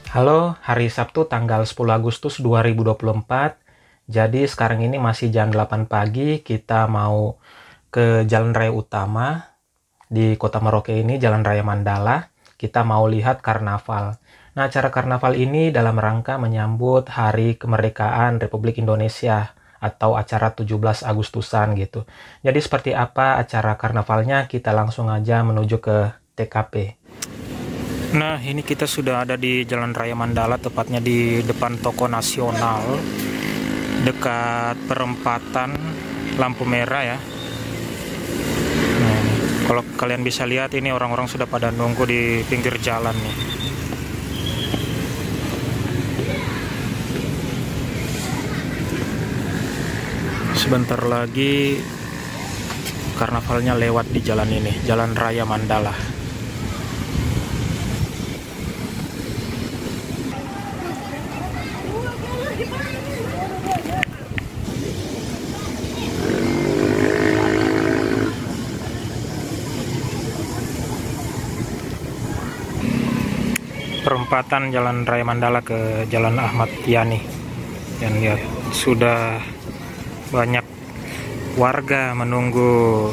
Halo, hari Sabtu tanggal 10 Agustus 2024. Jadi sekarang ini masih jam 8 pagi, kita mau ke Jalan Raya Utama di Kota Merauke ini, Jalan Raya Mandala. Kita mau lihat karnaval. Nah, acara karnaval ini dalam rangka menyambut Hari Kemerdekaan Republik Indonesia atau acara 17 Agustusan gitu. Jadi seperti apa acara karnavalnya, kita langsung aja menuju ke TKP. Nah, ini kita sudah ada di Jalan Raya Mandala, tepatnya di depan Toko Nasional, dekat perempatan lampu merah ya. Nah, kalau kalian bisa lihat ini orang-orang sudah pada nunggu di pinggir jalan nih. Sebentar lagi karnavalnya lewat di jalan ini, Jalan Raya Mandala. Perempatan Jalan Raya Mandala ke Jalan Ahmad Yani. Dan lihat, sudah banyak warga menunggu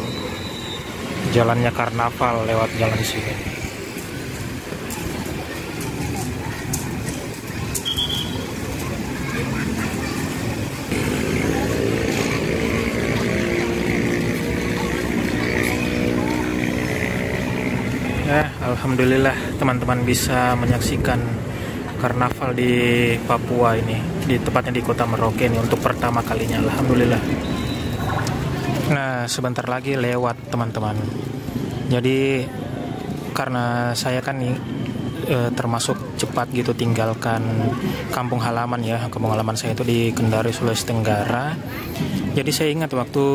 jalannya karnaval lewat jalan sini. Alhamdulillah teman-teman bisa menyaksikan karnaval di Papua ini, tepatnya di Kota Merauke ini untuk pertama kalinya. Alhamdulillah. Nah, sebentar lagi lewat teman-teman. Jadi karena saya kan termasuk cepat gitu tinggalkan kampung halaman ya. Kampung halaman saya itu di Kendari, Sulawesi Tenggara. Jadi saya ingat waktu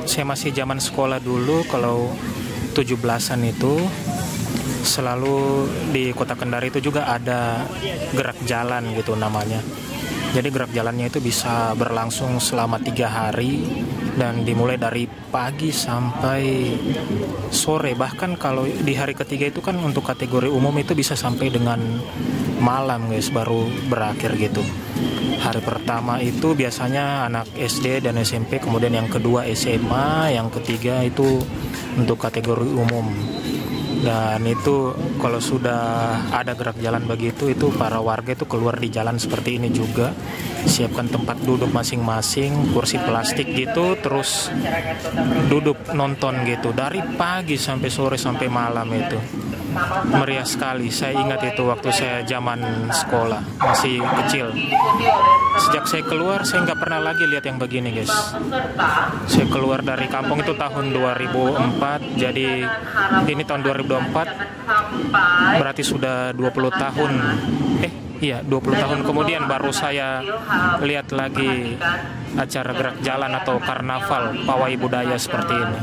saya masih zaman sekolah dulu, kalau 17-an itu selalu di Kota Kendari itu juga ada gerak jalan gitu namanya. Jadi gerak jalannya itu bisa berlangsung selama 3 hari dan dimulai dari pagi sampai sore. Bahkan kalau di hari ketiga itu kan untuk kategori umum itu bisa sampai dengan malam guys, baru berakhir gitu. Hari pertama itu biasanya anak SD dan SMP, kemudian yang kedua SMA, yang ketiga itu untuk kategori umum. Dan itu kalau sudah ada gerak jalan begitu, itu para warga itu keluar di jalan seperti ini juga, siapkan tempat duduk masing-masing, kursi plastik gitu, terus duduk nonton gitu dari pagi sampai sore sampai malam. Itu meriah sekali. Saya ingat itu waktu saya zaman sekolah masih kecil. Sejak saya keluar saya nggak pernah lagi lihat yang begini guys. Saya keluar dari kampung itu tahun 2004, jadi ini tahun 2024 berarti sudah 20 tahun. Iya, 20 tahun kemudian baru saya lihat lagi acara gerak jalan atau karnaval pawai budaya seperti ini.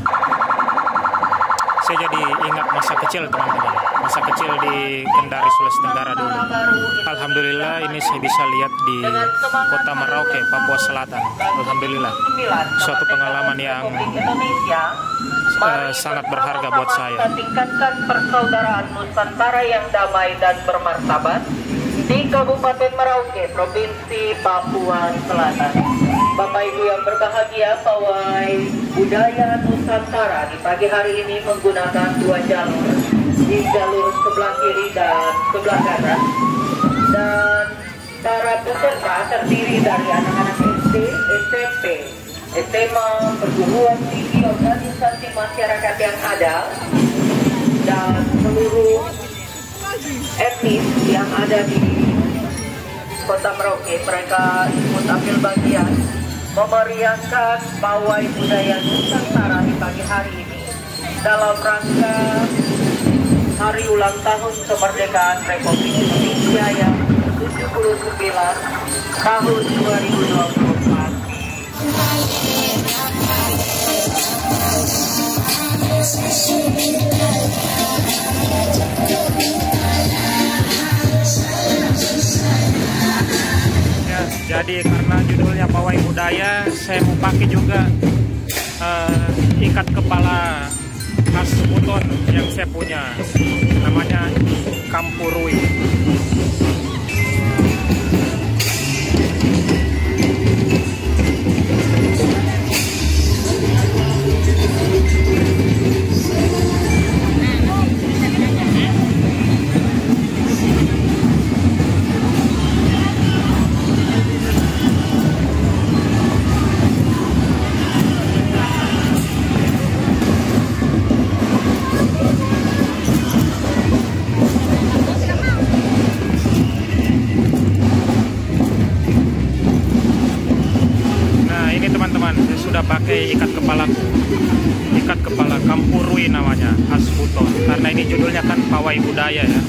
Saya jadi ingat masa kecil teman-teman, masa kecil di Kendari, Sulawesi Tenggara dulu. Alhamdulillah ini saya bisa lihat di Kota Merauke, Papua Selatan. Alhamdulillah, suatu pengalaman yang sangat berharga buat saya. Tingkatkan persaudaraan Nusantara yang damai dan bermartabat di Kabupaten Merauke, Provinsi Papua Selatan. Bapak Ibu yang berbahagia, pawai budaya Nusantara di pagi hari ini menggunakan 2 jalur, di jalur sebelah kiri dan sebelah kanan. Dan para peserta terdiri dari anak-anak SD, SMP, SMA, perguruan tinggi, organisasi masyarakat yang ada, dan seluruh etnis yang ada di Kota Merauke. Mereka ikut ambil bagian memeriahkan pawai budaya Nusantara di pagi hari ini dalam rangka hari ulang tahun kemerdekaan Republik Indonesia yang 79 tahun 2024. Jadi karena judulnya pawai budaya, saya mau pakai juga ikat kepala khas Buton yang saya punya, namanya Kampurui. pakai ikat kepala Kampurui namanya, khas Buton. Karena ini judulnya kan pawai budaya ya.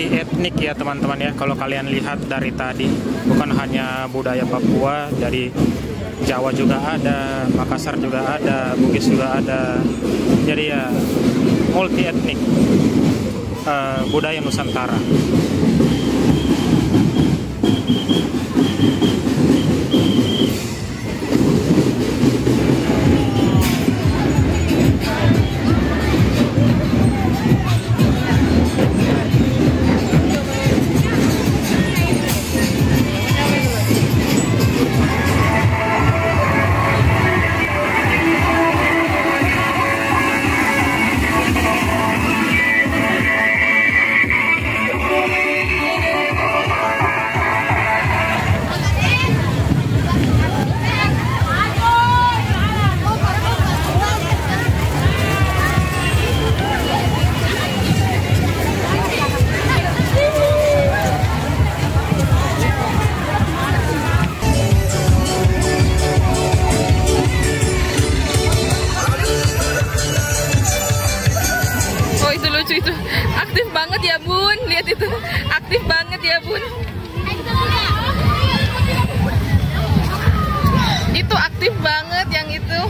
Etnik ya teman-teman ya, kalau kalian lihat dari tadi bukan hanya budaya Papua, dari Jawa juga ada, Makassar juga ada, Bugis juga ada, jadi ya multi etnik budaya Nusantara. Itu aktif banget ya Bun, lihat itu aktif banget ya Bun, itu aktif banget yang itu.